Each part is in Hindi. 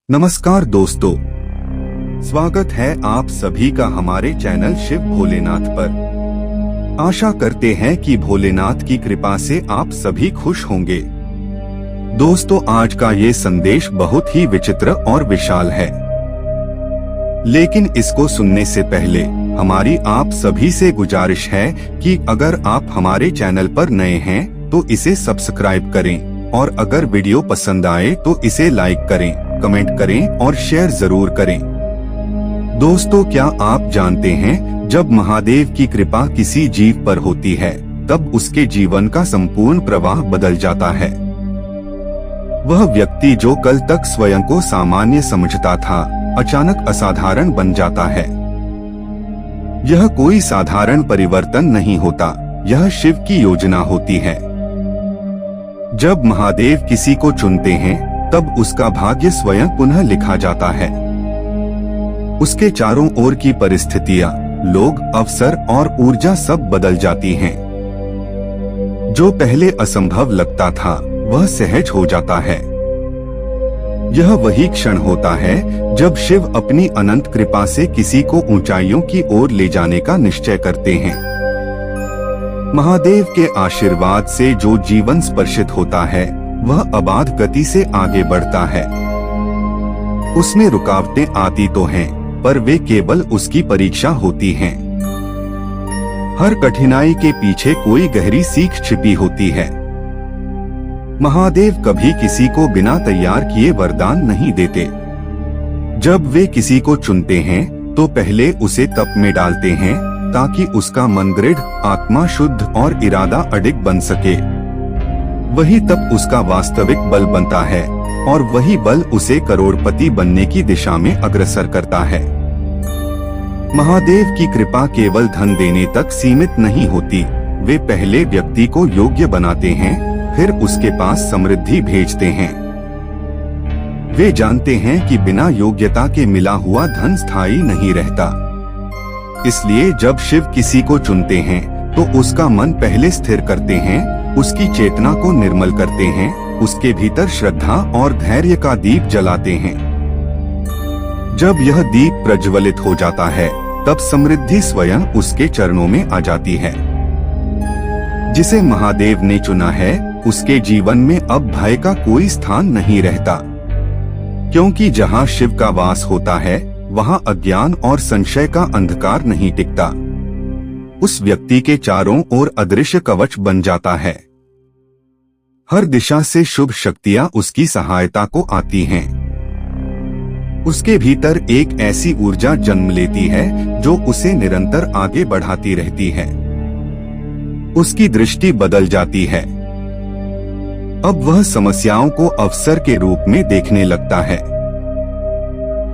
नमस्कार दोस्तों, स्वागत है आप सभी का हमारे चैनल शिव भोलेनाथ पर। आशा करते हैं कि भोलेनाथ की कृपा से आप सभी खुश होंगे। दोस्तों, आज का ये संदेश बहुत ही विचित्र और विशाल है, लेकिन इसको सुनने से पहले हमारी आप सभी से गुजारिश है कि अगर आप हमारे चैनल पर नए हैं तो इसे सब्सक्राइब करें और अगर वीडियो पसंद आए तो इसे लाइक करें, कमेंट करें और शेयर जरूर करें। दोस्तों, क्या आप जानते हैं, जब महादेव की कृपा किसी जीव पर होती है तब उसके जीवन का संपूर्ण प्रवाह बदल जाता है। वह व्यक्ति जो कल तक स्वयं को सामान्य समझता था, अचानक असाधारण बन जाता है। यह कोई साधारण परिवर्तन नहीं होता, यह शिव की योजना होती है। जब महादेव किसी को चुनते हैं तब उसका भाग्य स्वयं पुनः लिखा जाता है। उसके चारों ओर की परिस्थितियां, लोग, अवसर और ऊर्जा सब बदल जाती हैं। जो पहले असंभव लगता था वह सहज हो जाता है। यह वही क्षण होता है जब शिव अपनी अनंत कृपा से किसी को ऊंचाइयों की ओर ले जाने का निश्चय करते हैं। महादेव के आशीर्वाद से जो जीवन स्पर्शित होता है वह अबाध गति से आगे बढ़ता है। उसमें रुकावटें आती तो हैं, पर वे केवल उसकी परीक्षा होती हैं। हर कठिनाई के पीछे कोई गहरी सीख छिपी होती है। महादेव कभी किसी को बिना तैयार किए वरदान नहीं देते। जब वे किसी को चुनते हैं तो पहले उसे तप में डालते हैं ताकि उसका मन दृढ़, आत्मा शुद्ध और इरादा अडिग बन सके। वही तप उसका वास्तविक बल बनता है और वही बल उसे करोड़पति बनने की दिशा में अग्रसर करता है। महादेव की कृपा केवल धन देने तक सीमित नहीं होती। वे पहले व्यक्ति को योग्य बनाते हैं, फिर उसके पास समृद्धि भेजते हैं। वे जानते हैं कि बिना योग्यता के मिला हुआ धन स्थायी नहीं रहता। इसलिए जब शिव किसी को चुनते हैं तो उसका मन पहले स्थिर करते हैं, उसकी चेतना को निर्मल करते हैं, उसके भीतर श्रद्धा और धैर्य का दीप जलाते हैं। जब यह दीप प्रज्वलित हो जाता है तब समृद्धि स्वयं उसके चरणों में आ जाती है। जिसे महादेव ने चुना है उसके जीवन में अब भय का कोई स्थान नहीं रहता, क्योंकि जहाँ शिव का वास होता है वहाँ अज्ञान और संशय का अंधकार नहीं टिकता। उस व्यक्ति के चारों ओर अदृश्य कवच बन जाता है। हर दिशा से शुभ शक्तियां उसकी सहायता को आती हैं। उसके भीतर एक ऐसी ऊर्जा जन्म लेती है जो उसे निरंतर आगे बढ़ाती रहती है। उसकी दृष्टि बदल जाती है। अब वह समस्याओं को अवसर के रूप में देखने लगता है।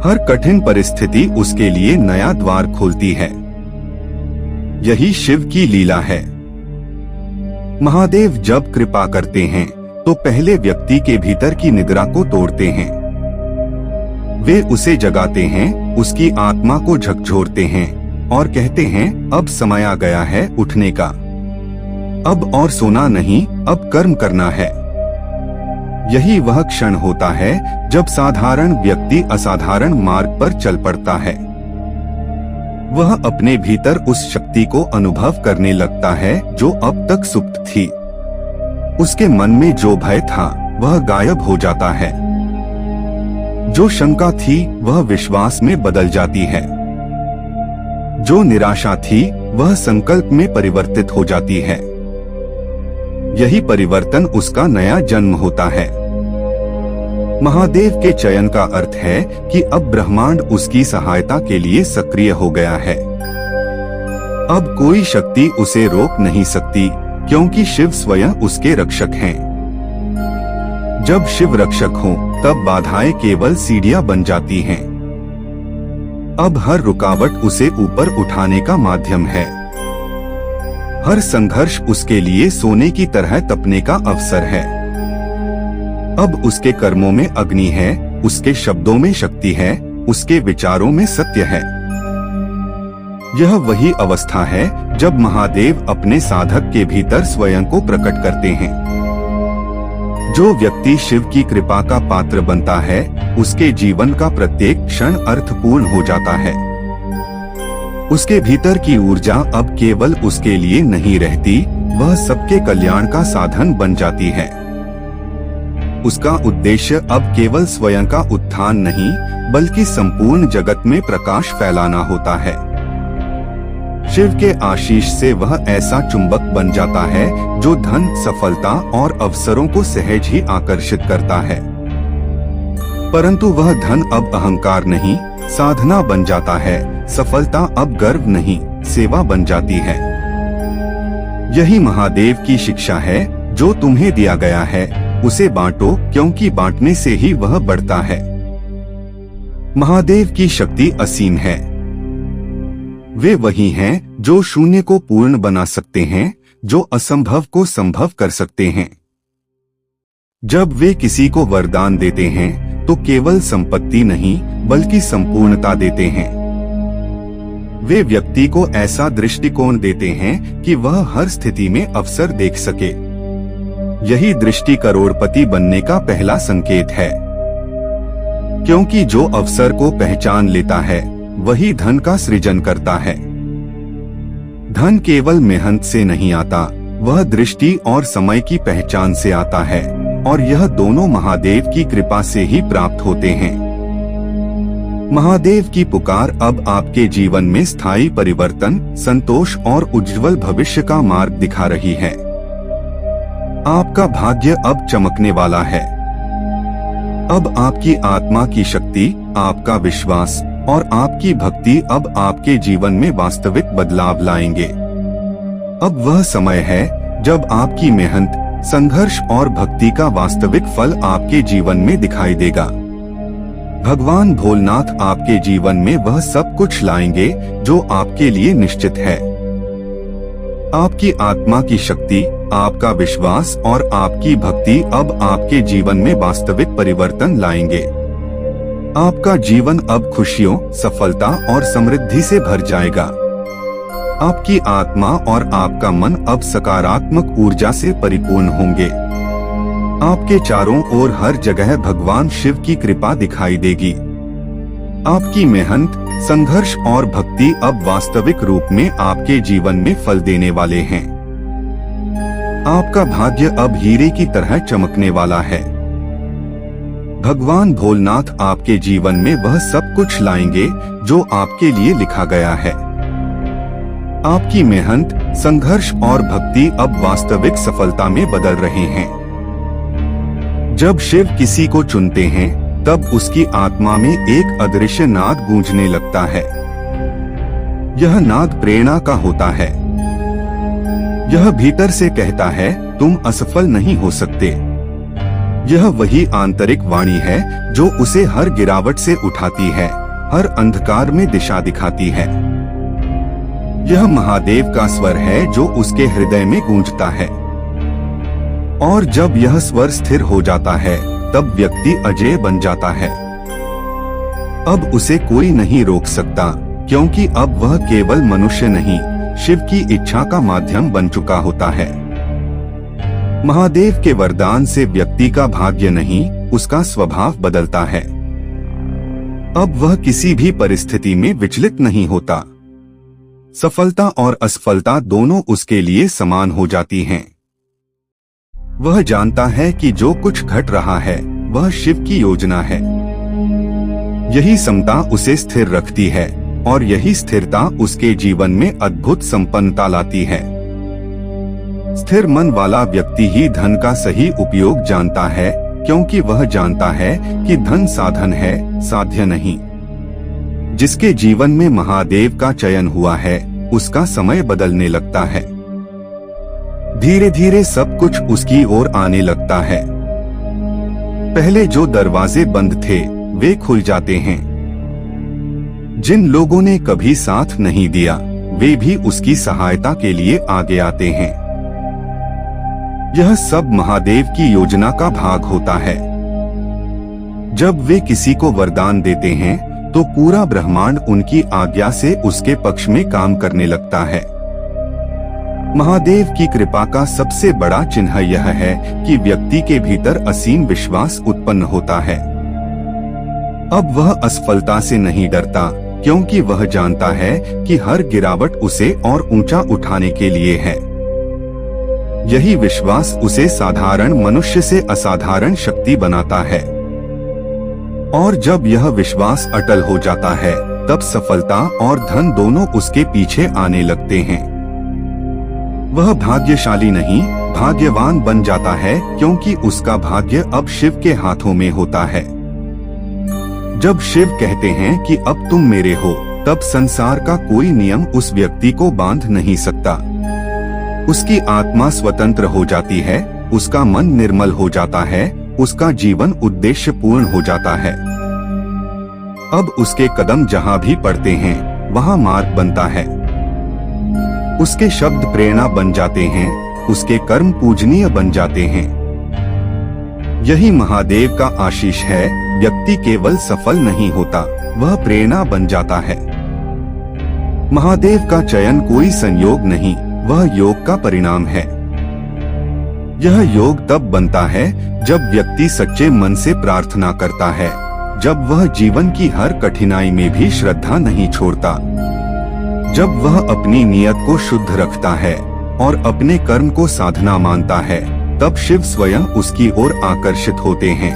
हर कठिन परिस्थिति उसके लिए नया द्वार खोलती है। यही शिव की लीला है। महादेव जब कृपा करते हैं तो पहले व्यक्ति के भीतर की निद्रा को तोड़ते हैं। वे उसे जगाते हैं, उसकी आत्मा को झकझोरते हैं और कहते हैं, अब समय आ गया है उठने का। अब और सोना नहीं, अब कर्म करना है। यही वह क्षण होता है जब साधारण व्यक्ति असाधारण मार्ग पर चल पड़ता है। वह अपने भीतर उस शक्ति को अनुभव करने लगता है जो अब तक सुप्त थी। उसके मन में जो भय था वह गायब हो जाता है। जो शंका थी वह विश्वास में बदल जाती है। जो निराशा थी वह संकल्प में परिवर्तित हो जाती है। यही परिवर्तन उसका नया जन्म होता है। महादेव के चयन का अर्थ है कि अब ब्रह्मांड उसकी सहायता के लिए सक्रिय हो गया है। अब कोई शक्ति उसे रोक नहीं सकती, क्योंकि शिव स्वयं उसके रक्षक हैं। जब शिव रक्षक हो तब बाधाएं केवल सीढ़ियां बन जाती हैं। अब हर रुकावट उसे ऊपर उठाने का माध्यम है। हर संघर्ष उसके लिए सोने की तरह तपने का अवसर है। अब उसके कर्मों में अग्नि है, उसके शब्दों में शक्ति है, उसके विचारों में सत्य है। यह वही अवस्था है जब महादेव अपने साधक के भीतर स्वयं को प्रकट करते हैं। जो व्यक्ति शिव की कृपा का पात्र बनता है, उसके जीवन का प्रत्येक क्षण अर्थपूर्ण हो जाता है। उसके भीतर की ऊर्जा अब केवल उसके लिए नहीं रहती, वह सबके कल्याण का साधन बन जाती है। उसका उद्देश्य अब केवल स्वयं का उत्थान नहीं, बल्कि संपूर्ण जगत में प्रकाश फैलाना होता है। शिव के आशीष से वह ऐसा चुंबक बन जाता है जो धन, सफलता और अवसरों को सहज ही आकर्षित करता है। परंतु वह धन अब अहंकार नहीं, साधना बन जाता है। सफलता अब गर्व नहीं, सेवा बन जाती है। यही महादेव की शिक्षा है, जो तुम्हें दिया गया है उसे बांटो, क्योंकि बांटने से ही वह बढ़ता है। महादेव की शक्ति असीम है। वे वही हैं जो शून्य को पूर्ण बना सकते हैं, जो असंभव को संभव कर सकते हैं। जब वे किसी को वरदान देते हैं तो केवल संपत्ति नहीं, बल्कि संपूर्णता देते हैं। वे व्यक्ति को ऐसा दृष्टिकोण देते हैं कि वह हर स्थिति में अवसर देख सके। यही दृष्टि करोड़पति बनने का पहला संकेत है, क्योंकि जो अवसर को पहचान लेता है वही धन का सृजन करता है। धन केवल मेहनत से नहीं आता, वह दृष्टि और समय की पहचान से आता है, और यह दोनों महादेव की कृपा से ही प्राप्त होते हैं। महादेव की पुकार अब आपके जीवन में स्थायी परिवर्तन, संतोष और उज्जवल भविष्य का मार्ग दिखा रही है। आपका भाग्य अब चमकने वाला है। अब आपकी आत्मा की शक्ति, आपका विश्वास और आपकी भक्ति अब आपके जीवन में वास्तविक बदलाव लाएंगे। अब वह समय है जब आपकी मेहनत, संघर्ष और भक्ति का वास्तविक फल आपके जीवन में दिखाई देगा। भगवान भोलेनाथ आपके जीवन में वह सब कुछ लाएंगे जो आपके लिए निश्चित है। आपकी आत्मा की शक्ति, आपका विश्वास और आपकी भक्ति अब आपके जीवन में वास्तविक परिवर्तन लाएंगे। आपका जीवन अब खुशियों, सफलता और समृद्धि से भर जाएगा। आपकी आत्मा और आपका मन अब सकारात्मक ऊर्जा से परिपूर्ण होंगे। आपके चारों ओर हर जगह भगवान शिव की कृपा दिखाई देगी। आपकी मेहनत, संघर्ष और भक्ति अब वास्तविक रूप में आपके जीवन में फल देने वाले हैं। आपका भाग्य अब हीरे की तरह चमकने वाला है। भगवान भोलेनाथ आपके जीवन में वह सब कुछ लाएंगे जो आपके लिए लिखा गया है। आपकी मेहनत, संघर्ष और भक्ति अब वास्तविक सफलता में बदल रहे हैं। जब शिव किसी को चुनते हैं, तब उसकी आत्मा में एक अदृश्य नाद गूंजने लगता है। यह नाद प्रेरणा का होता है। यह भीतर से कहता है, तुम असफल नहीं हो सकते। यह वही आंतरिक वाणी है जो उसे हर गिरावट से उठाती है, हर अंधकार में दिशा दिखाती है। यह महादेव का स्वर है जो उसके हृदय में गूंजता है। और जब यह स्वर स्थिर हो जाता है, तब व्यक्ति अजेय बन जाता है। अब उसे कोई नहीं रोक सकता, क्योंकि अब वह केवल मनुष्य नहीं, शिव की इच्छा का माध्यम बन चुका होता है। महादेव के वरदान से व्यक्ति का भाग्य नहीं, उसका स्वभाव बदलता है। अब वह किसी भी परिस्थिति में विचलित नहीं होता। सफलता और असफलता दोनों उसके लिए समान हो जाती हैं। वह जानता है कि जो कुछ घट रहा है वह शिव की योजना है। यही समता उसे स्थिर रखती है, और यही स्थिरता उसके जीवन में अद्भुत संपन्नता लाती है। स्थिर मन वाला व्यक्ति ही धन का सही उपयोग जानता है, क्योंकि वह जानता है कि धन साधन है, साध्य नहीं। जिसके जीवन में महादेव का चयन हुआ है, उसका समय बदलने लगता है। धीरे धीरे सब कुछ उसकी ओर आने लगता है। पहले जो दरवाजे बंद थे, वे खुल जाते हैं। जिन लोगों ने कभी साथ नहीं दिया, वे भी उसकी सहायता के लिए आगे आते हैं। यह सब महादेव की योजना का भाग होता है। जब वे किसी को वरदान देते हैं, तो पूरा ब्रह्मांड उनकी आज्ञा से उसके पक्ष में काम करने लगता है। महादेव की कृपा का सबसे बड़ा चिन्ह यह है कि व्यक्ति के भीतर असीम विश्वास उत्पन्न होता है। अब वह असफलता से नहीं डरता, क्योंकि वह जानता है कि हर गिरावट उसे और ऊंचा उठाने के लिए है। यही विश्वास उसे साधारण मनुष्य से असाधारण शक्ति बनाता है। और जब यह विश्वास अटल हो जाता है, तब सफलता और धन दोनों उसके पीछे आने लगते हैं। वह भाग्यशाली नहीं, भाग्यवान बन जाता है, क्योंकि उसका भाग्य अब शिव के हाथों में होता है। जब शिव कहते हैं कि अब तुम मेरे हो, तब संसार का कोई नियम उस व्यक्ति को बांध नहीं सकता। उसकी आत्मा स्वतंत्र हो जाती है, उसका मन निर्मल हो जाता है, उसका जीवन उद्देश्य पूर्ण हो जाता है। अब उसके कदम जहाँ भी पड़ते हैं, वहाँ मार्ग बनता है। उसके शब्द प्रेरणा बन जाते हैं, उसके कर्म पूजनीय बन जाते हैं। यही महादेव का आशीष है। व्यक्ति केवल सफल नहीं होता, वह प्रेरणा बन जाता है। महादेव का चयन कोई संयोग नहीं, वह योग का परिणाम है। यह योग तब बनता है जब व्यक्ति सच्चे मन से प्रार्थना करता है, जब वह जीवन की हर कठिनाई में भी श्रद्धा नहीं छोड़ता, जब वह अपनी नियत को शुद्ध रखता है और अपने कर्म को साधना मानता है, तब शिव स्वयं उसकी ओर आकर्षित होते हैं।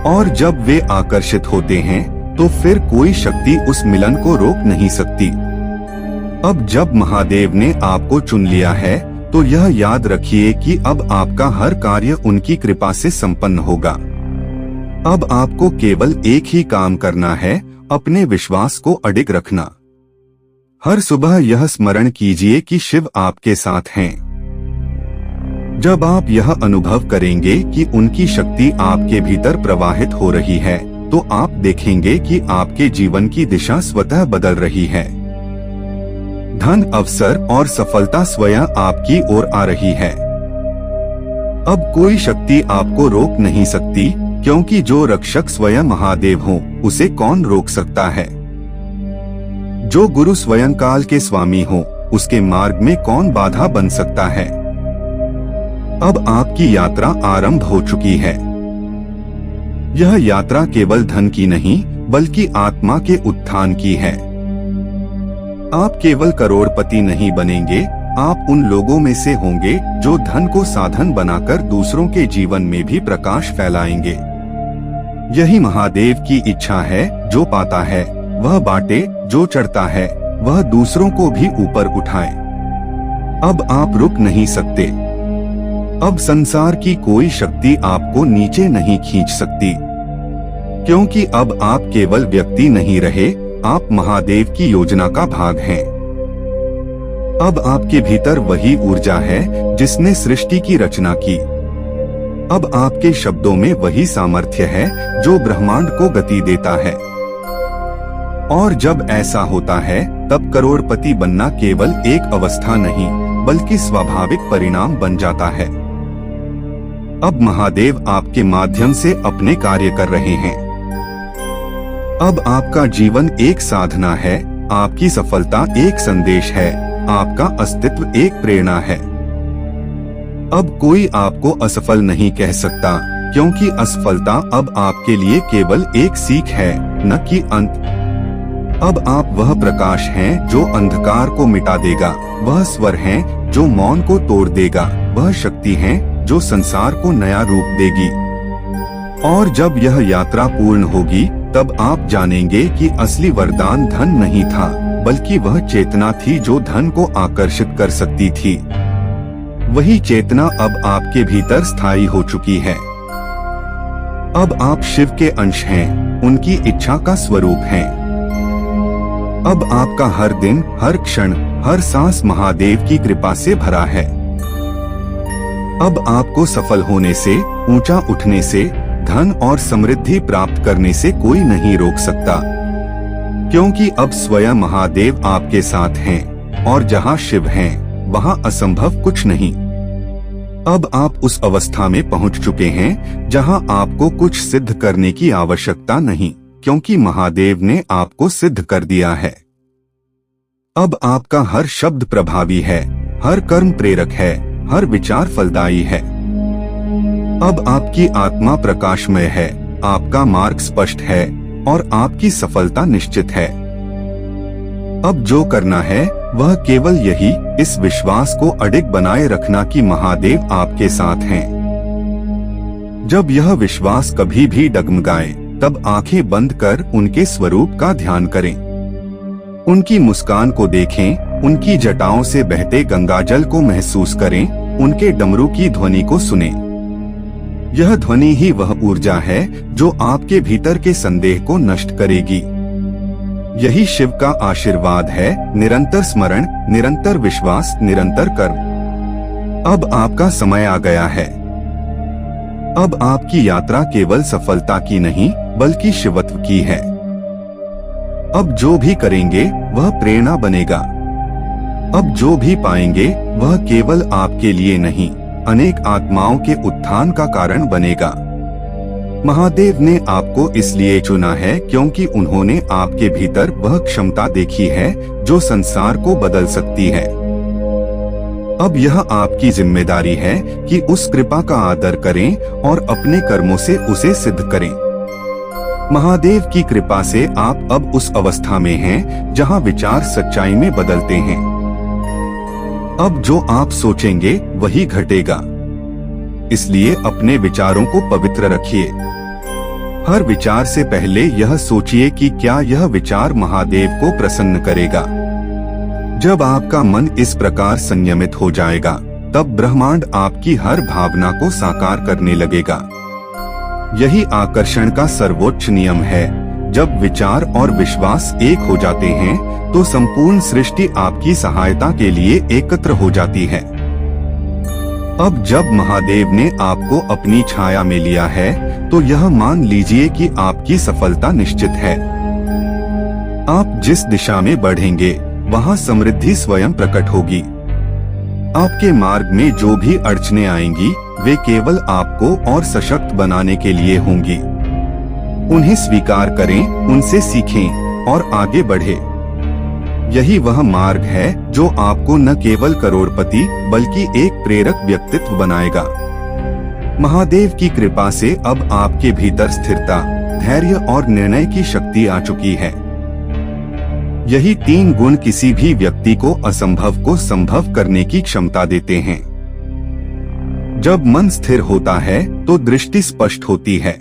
और जब वे आकर्षित होते हैं, तो फिर कोई शक्ति उस मिलन को रोक नहीं सकती। अब जब महादेव ने आपको चुन लिया है, तो यह याद रखिए कि अब आपका हर कार्य उनकी कृपा से संपन्न होगा। अब आपको केवल एक ही काम करना है, अपने विश्वास को अडिग रखना। हर सुबह यह स्मरण कीजिए कि शिव आपके साथ हैं। जब आप यह अनुभव करेंगे कि उनकी शक्ति आपके भीतर प्रवाहित हो रही है, तो आप देखेंगे कि आपके जीवन की दिशा स्वतः बदल रही है। धन, अवसर और सफलता स्वयं आपकी ओर आ रही है। अब कोई शक्ति आपको रोक नहीं सकती, क्योंकि जो रक्षक स्वयं महादेव हो, उसे कौन रोक सकता है। जो गुरु स्वयं काल के स्वामी हो, उसके मार्ग में कौन बाधा बन सकता है। अब आपकी यात्रा आरंभ हो चुकी है। यह यात्रा केवल धन की नहीं, बल्कि आत्मा के उत्थान की है। आप केवल करोड़पति नहीं बनेंगे, आप उन लोगों में से होंगे जो धन को साधन बनाकर दूसरों के जीवन में भी प्रकाश फैलाएंगे। यही महादेव की इच्छा है। जो पाता है वह बांटे, जो चढ़ता है वह दूसरों को भी ऊपर उठाए। अब आप रुक नहीं सकते। अब संसार की कोई शक्ति आपको नीचे नहीं खींच सकती, क्योंकि अब आप केवल व्यक्ति नहीं रहे, आप महादेव की योजना का भाग हैं। अब आपके भीतर वही ऊर्जा है जिसने सृष्टि की रचना की। अब आपके शब्दों में वही सामर्थ्य है जो ब्रह्मांड को गति देता है। और जब ऐसा होता है, तब करोड़पति बनना केवल एक अवस्था नहीं, बल्कि स्वाभाविक परिणाम बन जाता है। अब महादेव आपके माध्यम से अपने कार्य कर रहे हैं। अब आपका जीवन एक साधना है, आपकी सफलता एक संदेश है, आपका अस्तित्व एक प्रेरणा है। अब कोई आपको असफल नहीं कह सकता, क्योंकि असफलता अब आपके लिए केवल एक सीख है, न कि अंत। अब आप वह प्रकाश हैं जो अंधकार को मिटा देगा, वह स्वर हैं जो मौन को तोड़ देगा, वह शक्ति हैं जो संसार को नया रूप देगी। और जब यह यात्रा पूर्ण होगी, तब आप जानेंगे कि असली वरदान धन नहीं था, बल्कि वह चेतना थी जो धन को आकर्षित कर सकती थी। वही चेतना अब आपके भीतर स्थायी हो चुकी है। अब आप शिव के अंश हैं, उनकी इच्छा का स्वरूप हैं। अब आपका हर दिन, हर क्षण, हर सांस महादेव की कृपा से भरा है। अब आपको सफल होने से, ऊंचा उठने से, धन और समृद्धि प्राप्त करने से कोई नहीं रोक सकता, क्योंकि अब स्वयं महादेव आपके साथ हैं, और जहां शिव हैं, वहां असंभव कुछ नहीं। अब आप उस अवस्था में पहुंच चुके हैं जहां आपको कुछ सिद्ध करने की आवश्यकता नहीं, क्योंकि महादेव ने आपको सिद्ध कर दिया है। अब आपका हर शब्द प्रभावी है, हर कर्म प्रेरक है, हर विचार फलदायी है। अब आपकी आत्मा प्रकाशमय है, आपका मार्ग स्पष्ट है और आपकी सफलता निश्चित है। अब जो करना है वह केवल यही, इस विश्वास को अडिग बनाए रखना कि महादेव आपके साथ हैं। जब यह विश्वास कभी भी डगमगाए तब आंखें बंद कर उनके स्वरूप का ध्यान करें। उनकी मुस्कान को देखें, उनकी जटाओं से बहते गंगाजल को महसूस करें, उनके डमरू की ध्वनि को सुनें। यह ध्वनि ही वह ऊर्जा है जो आपके भीतर के संदेह को नष्ट करेगी। यही शिव का आशीर्वाद है, निरंतर स्मरण, निरंतर विश्वास, निरंतर कर्म। अब आपका समय आ गया है। अब आपकी यात्रा केवल सफलता की नहीं बल्कि शिवत्व की है। अब जो भी करेंगे वह प्रेरणा बनेगा। अब जो भी पाएंगे वह केवल आपके लिए नहीं, अनेक आत्माओं के उत्थान का कारण बनेगा। महादेव ने आपको इसलिए चुना है क्योंकि उन्होंने आपके भीतर वह क्षमता देखी है जो संसार को बदल सकती है। अब यह आपकी जिम्मेदारी है कि उस कृपा का आदर करें और अपने कर्मों से उसे सिद्ध करें। महादेव की कृपा से आप अब उस अवस्था में हैं जहां विचार सच्चाई में बदलते हैं। अब जो आप सोचेंगे वही घटेगा। इसलिए अपने विचारों को पवित्र रखिए। हर विचार से पहले यह सोचिए कि क्या यह विचार महादेव को प्रसन्न करेगा। जब आपका मन इस प्रकार संयमित हो जाएगा तब ब्रह्मांड आपकी हर भावना को साकार करने लगेगा। यही आकर्षण का सर्वोच्च नियम है। जब विचार और विश्वास एक हो जाते हैं तो संपूर्ण सृष्टि आपकी सहायता के लिए एकत्र हो जाती है। अब जब महादेव ने आपको अपनी छाया में लिया है तो यह मान लीजिए कि आपकी सफलता निश्चित है। आप जिस दिशा में बढ़ेंगे वहां समृद्धि स्वयं प्रकट होगी। आपके मार्ग में जो भी अड़चनें आएंगी वे केवल आपको और सशक्त बनाने के लिए होंगी। उन्हें स्वीकार करें, उनसे सीखें और आगे बढ़े। यही वह मार्ग है जो आपको न केवल करोड़पति बल्कि एक प्रेरक व्यक्तित्व बनाएगा। महादेव की कृपा से अब आपके भीतर स्थिरता, धैर्य और निर्णय की शक्ति आ चुकी है। यही 3 गुण किसी भी व्यक्ति को असंभव को संभव करने की क्षमता देते हैं। जब मन स्थिर होता है तो दृष्टि स्पष्ट होती है।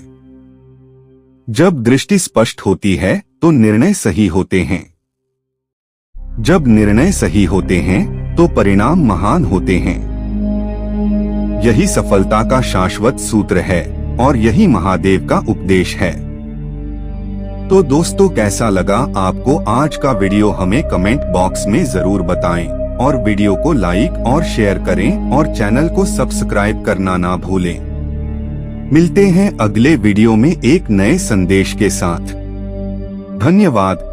जब दृष्टि स्पष्ट होती है तो निर्णय सही होते हैं। जब निर्णय सही होते हैं तो परिणाम महान होते हैं। यही सफलता का शाश्वत सूत्र है और यही महादेव का उपदेश है। तो दोस्तों, कैसा लगा आपको आज का वीडियो? हमें कमेंट बॉक्स में जरूर बताएं और वीडियो को लाइक और शेयर करें और चैनल को सब्सक्राइब करना ना भूलें। मिलते हैं अगले वीडियो में एक नए संदेश के साथ। धन्यवाद।